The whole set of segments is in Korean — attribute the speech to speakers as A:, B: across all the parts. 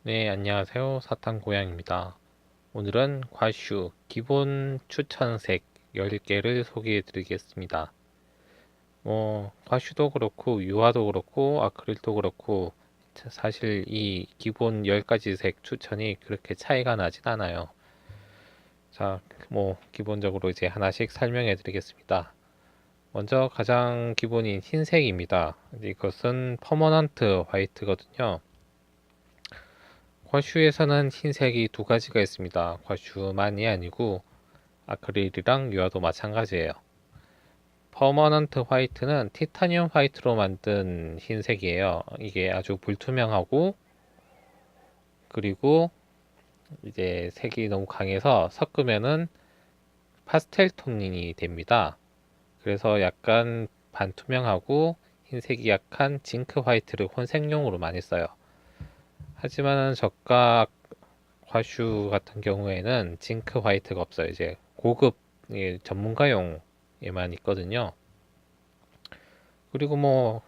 A: 네, 안녕하세요. 사탕고양입니다. 오늘은 과슈 기본 추천색 10개를 소개해 드리겠습니다. 과슈도 그렇고, 유화도 그렇고, 아크릴도 그렇고, 사실 이 기본 10가지 색 추천이 그렇게 차이가 나진 않아요. 자, 기본적으로 이제 하나씩 설명해 드리겠습니다. 먼저 가장 기본인 흰색입니다. 이것은 퍼머넌트 화이트거든요. 과슈에서는 흰색이 두 가지가 있습니다. 과슈만이 아니고 아크릴이랑 유화도 마찬가지예요. 퍼머넌트 화이트는 티타늄 화이트로 만든 흰색이에요. 이게 아주 불투명하고, 그리고 이제 색이 너무 강해서 섞으면은 파스텔 톤이 됩니다. 그래서 약간 반투명하고 흰색이 약한 징크 화이트를 혼색용으로 많이 써요. 하지만 저가 과슈 같은 경우에는 징크 화이트가 없어요. 이제 고급 전문가용에만 있거든요. 그리고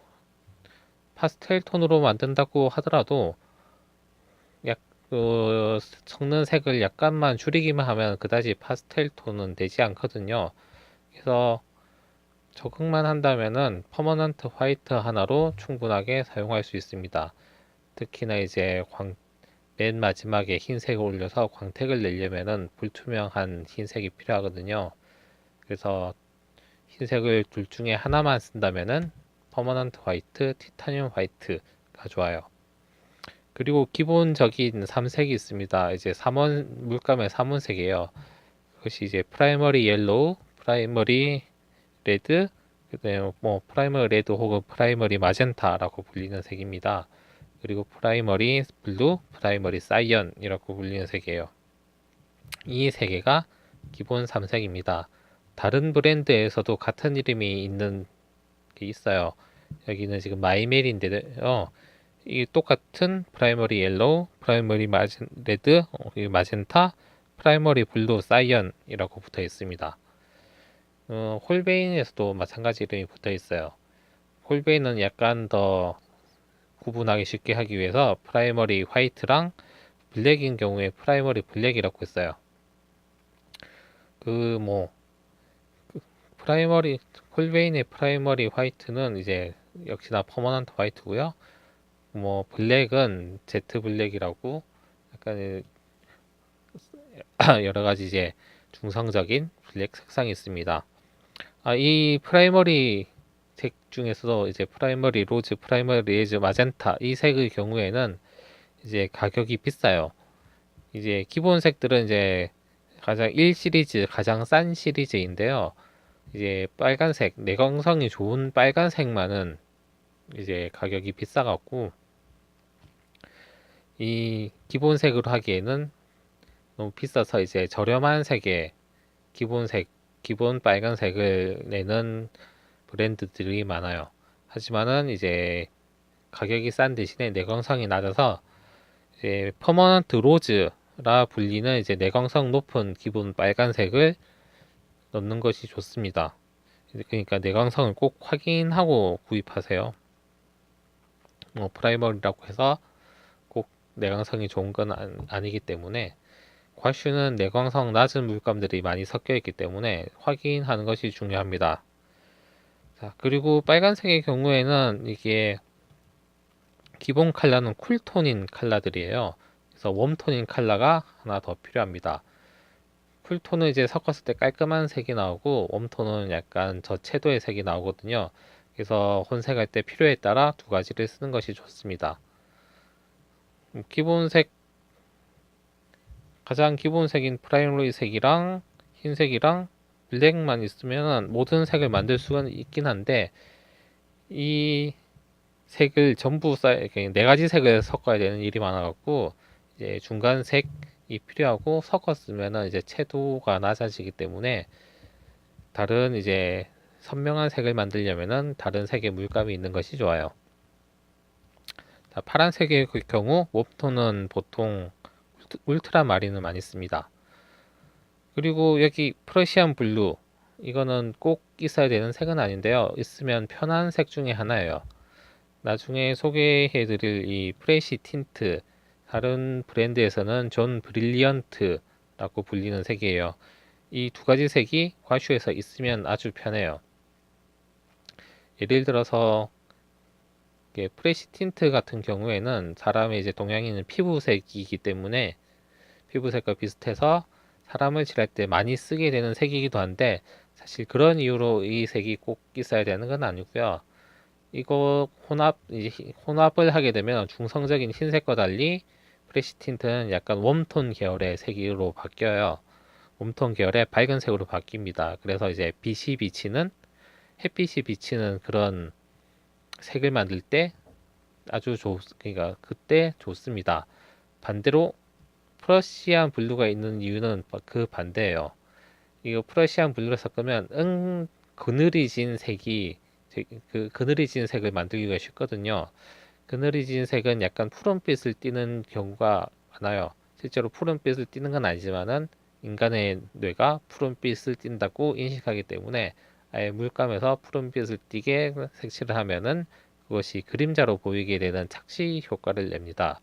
A: 파스텔 톤으로 만든다고 하더라도 섞는 색을 약간만 줄이기만 하면 그다지 파스텔 톤은 되지 않거든요. 그래서 적응만 한다면은 퍼머넌트 화이트 하나로 충분하게 사용할 수 있습니다. 특히나 이제 맨 마지막에 흰색을 올려서 광택을 내려면은 불투명한 흰색이 필요하거든요. 그래서 흰색을 둘 중에 하나만 쓴다면은 퍼머넌트 화이트, 티타늄 화이트가 좋아요. 그리고 기본적인 3색이 있습니다. 이제 물감의 3원색이에요. 그것이 이제 프라이머리 옐로우, 프라이머리 레드, 그다음에 프라이머리 레드 혹은 프라이머리 마젠타라고 불리는 색입니다. 그리고 프라이머리 블루, 프라이머리 사이언이라고 불리는 색이에요. 이 세 개가 기본 3색입니다. 다른 브랜드에서도 같은 이름이 있는 게 있어요. 여기는 지금 마이멜인데요. 이 똑같은 프라이머리 옐로우, 프라이머리 레드, 마젠타, 프라이머리 블루, 사이언이라고 붙어 있습니다. 홀베인에서도 마찬가지 이름이 붙어 있어요. 홀베인은 약간 더 구분하기 쉽게 하기 위해서 프라이머리 화이트랑 블랙인 경우에 프라이머리 블랙이라고 했어요. 그 프라이머리 홀베인의 프라이머리 화이트는 이제 역시나 퍼머넌트 화이트고요. 블랙은 제트 블랙이라고 약간 여러 가지 이제 중성적인 블랙 색상이 있습니다. 이 프라이머리 색 중에서도 이제 프라이머리 로즈, 프라이머리 레즈, 마젠타 이 색의 경우에는 이제 가격이 비싸요. 이제 기본 색들은 이제 가장 1 시리즈, 가장 싼 시리즈인데요. 이제 빨간색, 내광성이 좋은 빨간색만은 이제 가격이 비싸갖고 이 기본색으로 하기에는 너무 비싸서 이제 저렴한 색의 기본색, 기본 빨간색을 내는 브랜드들이 많아요. 하지만은 이제 가격이 싼 대신에 내광성이 낮아서 이제 퍼머넌트 로즈라 불리는 이제 내광성 높은 기본 빨간색을 넣는 것이 좋습니다. 그러니까 내광성을 꼭 확인하고 구입하세요. 프라이머리라고 해서 꼭 내광성이 좋은 건 아니기 때문에 과슈는 내광성 낮은 물감들이 많이 섞여 있기 때문에 확인하는 것이 중요합니다. 자, 그리고 빨간색의 경우에는 이게 기본 컬러는 쿨톤인 컬러들이에요. 그래서 웜톤인 컬러가 하나 더 필요합니다. 쿨톤은 이제 섞었을 때 깔끔한 색이 나오고 웜톤은 약간 저채도의 색이 나오거든요. 그래서 혼색할 때 필요에 따라 두 가지를 쓰는 것이 좋습니다. 기본색, 가장 기본색인 프라이머리 색이랑 흰색이랑 블랙만 있으면 모든 색을 만들 수가 있긴 한데 이 색을 전부 네 가지 색을 섞어야 되는 일이 많아갖고 이제 중간 색이 필요하고 섞었으면은 이제 채도가 낮아지기 때문에 다른 이제 선명한 색을 만들려면은 다른 색의 물감이 있는 것이 좋아요. 자, 파란색의 경우 웜톤은 보통 울트라 마린을 많이 씁니다. 그리고 여기 프러시안 블루 이거는 꼭 있어야 되는 색은 아닌데요. 있으면 편한 색 중에 하나예요. 나중에 소개해드릴 이 프레시 틴트 다른 브랜드에서는 존 브릴리언트라고 불리는 색이에요. 이 두 가지 색이 과슈에서 있으면 아주 편해요. 예를 들어서 프레시 틴트 같은 경우에는 사람의 이제 동양인은 피부색이기 때문에 피부색과 비슷해서 사람을 칠할 때 많이 쓰게 되는 색이기도 한데, 사실 그런 이유로 이 색이 꼭 있어야 되는 건 아니고요. 이거 혼합을 하게 되면 중성적인 흰색과 달리 프레시 틴트는 약간 웜톤 계열의 색으로 바뀌어요. 웜톤 계열의 밝은 색으로 바뀝니다. 그래서 이제 햇빛이 비치는 그런 색을 만들 때 그러니까 그때 좋습니다. 반대로 프러시안 블루가 있는 이유는 그 반대예요. 이거 프러시안 블루를 섞으면 그늘이진 색이 그늘이진 색을 만들기가 쉽거든요. 그늘이진 색은 약간 푸른빛을 띠는 경우가 많아요. 실제로 푸른빛을 띠는 건 아니지만은 인간의 뇌가 푸른빛을 띈다고 인식하기 때문에 아예 물감에서 푸른빛을 띠게 색칠을 하면은 그것이 그림자로 보이게 되는 착시 효과를 냅니다.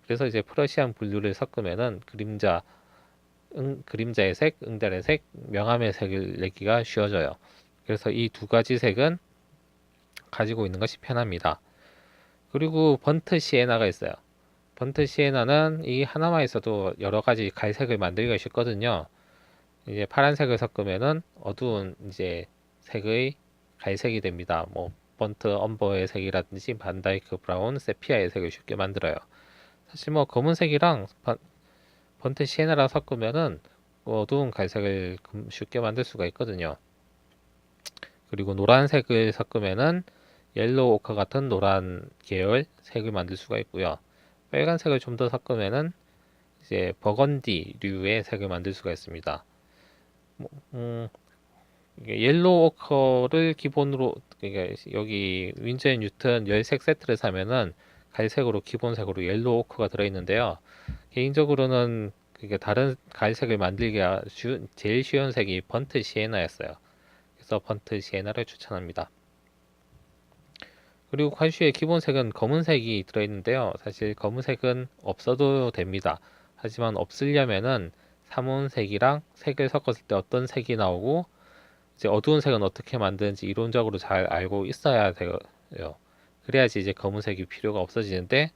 A: 그래서 이제 프러시안 블루를 섞으면은 그림자의 색, 응달의 색, 명암의 색을 내기가 쉬워져요. 그래서 이 두 가지 색은 가지고 있는 것이 편합니다. 그리고 번트 시에나가 있어요. 번트 시에나는 이 하나만 있어도 여러 가지 갈색을 만들기가 쉽거든요. 이제 파란색을 섞으면은 어두운 이제 색의 갈색이 됩니다. 뭐 번트 엄버의 색이라든지 반다이크 브라운, 세피아의 색을 쉽게 만들어요. 사실 뭐 검은색이랑 번트 시에나랑 섞으면은 어두운 갈색을 쉽게 만들 수가 있거든요. 그리고 노란색을 섞으면은 옐로우 오커 같은 노란 계열 색을 만들 수가 있고요. 빨간색을 좀 더 섞으면은 이제 버건디류의 색을 만들 수가 있습니다. 뭐, 옐로우 오커를 기본으로, 그러니까 여기 윈즈앤 뉴튼 10색 세트를 사면은 갈색으로 기본색으로 옐로우 오커가 들어있는데요. 개인적으로는 그게 다른 갈색을 만들기가 제일 쉬운 색이 번트 시에나였어요. 그래서 번트 시에나를 추천합니다. 그리고 과슈의 기본색은 검은색이 들어있는데요. 사실 검은색은 없어도 됩니다. 하지만 없으려면은 삼원색이랑 색을 섞었을 때 어떤 색이 나오고 이제 어두운 색은 어떻게 만드는지 이론적으로 잘 알고 있어야 돼요. 그래야지 이제 검은색이 필요가 없어지는데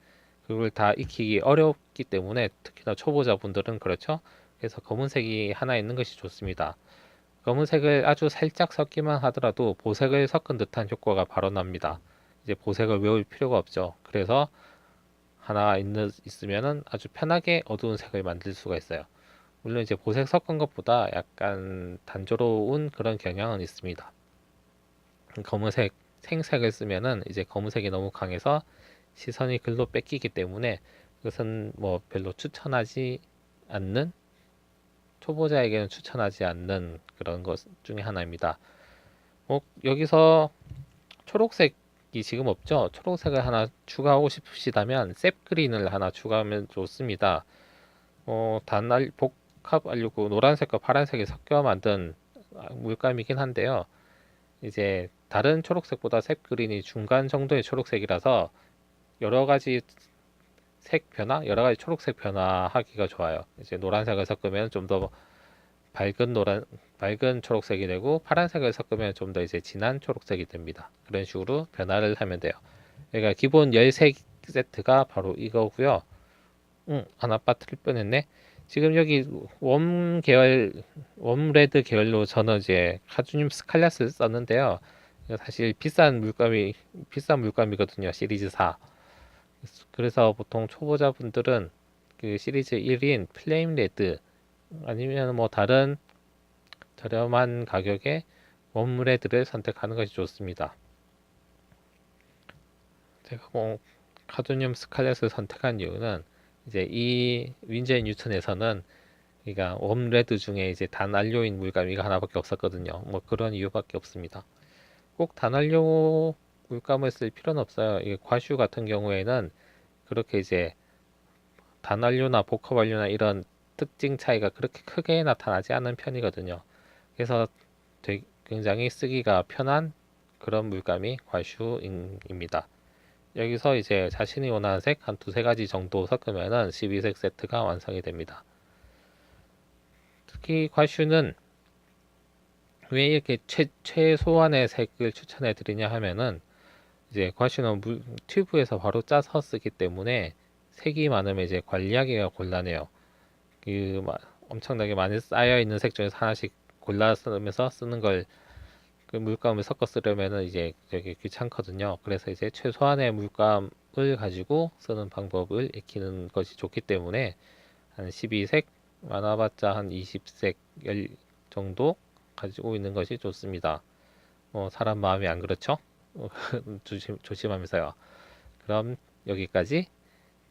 A: 그걸 다 익히기 어렵기 때문에 특히나 초보자분들은 그렇죠. 그래서 검은색이 하나 있는 것이 좋습니다. 검은색을 아주 살짝 섞기만 하더라도 보색을 섞은 듯한 효과가 바로 납니다. 이제 보색을 외울 필요가 없죠. 그래서 하나 있으면은 아주 편하게 어두운 색을 만들 수가 있어요. 물론 이제 보색 섞은 것보다 약간 단조로운 그런 경향은 있습니다. 검은색, 생색을 쓰면은 이제 검은색이 너무 강해서 시선이 글로 뺏기기 때문에 그것은 뭐 별로 추천하지 않는, 초보자에게는 추천하지 않는 그런 것 중에 하나입니다. 여기서 초록색이 지금 없죠? 초록색을 하나 추가하고 싶으시다면 셉그린을 하나 추가하면 좋습니다. 복합 알류고 노란색과 파란색이 섞여 만든 물감이긴 한데요. 이제 다른 초록색보다 셉그린이 중간 정도의 초록색이라서 여러 가지 여러 가지 초록색 변화하기가 좋아요. 이제 노란색을 섞으면 좀 더 밝은 초록색이 되고 파란색을 섞으면 좀 더 이제 진한 초록색이 됩니다. 그런 식으로 변화를 하면 돼요. 그러니까 기본 10색 세트가 바로 이거고요. 하나 빠뜨릴 뻔했네. 지금 여기 웜레드 계열로 저는 이제 카드뮴 스칼렛을 썼는데요. 이거 사실 비싼 물감이거든요. 시리즈 4. 그래서 보통 초보자분들은 그 시리즈 1인 플레임 레드 아니면 뭐 다른 저렴한 가격의 웜레드를 선택하는 것이 좋습니다. 제가 뭐 카드뮴 스칼렛을 선택한 이유는 이제 이 윈즈 뉴턴에서는 그러니까 웜레드 중에 이제 단안료인 물감이 이거 하나밖에 없었거든요. 뭐 그런 이유밖에 없습니다. 꼭 단안료 물감을 쓸 필요는 없어요. 이게 과슈 같은 경우에는 그렇게 이제 단안료나 복합안료나 이런 특징 차이가 그렇게 크게 나타나지 않는 편이거든요. 그래서 굉장히 쓰기가 편한 그런 물감이 과슈입니다. 여기서 이제 자신이 원하는 색 한 두세 가지 정도 섞으면은 12색 세트가 완성이 됩니다. 특히 과슈는 왜 이렇게 최소한의 색을 추천해 드리냐 하면은 이제 과슈는 튜브에서 바로 짜서 쓰기 때문에 색이 많으면 이제 관리하기가 곤란해요. 엄청나게 많이 쌓여 있는 색 중에서 하나씩 골라 쓰면서 쓰는 걸 그 물감을 섞어 쓰려면은 이제 되게 귀찮거든요. 그래서 이제 최소한의 물감을 가지고 쓰는 방법을 익히는 것이 좋기 때문에 한 12색, 많아봤자 한 20색 정도 가지고 있는 것이 좋습니다. 사람 마음이 안 그렇죠? 조심하면서요. 그럼 여기까지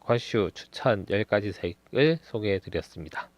A: 과슈 추천 10가지 색을 소개해 드렸습니다.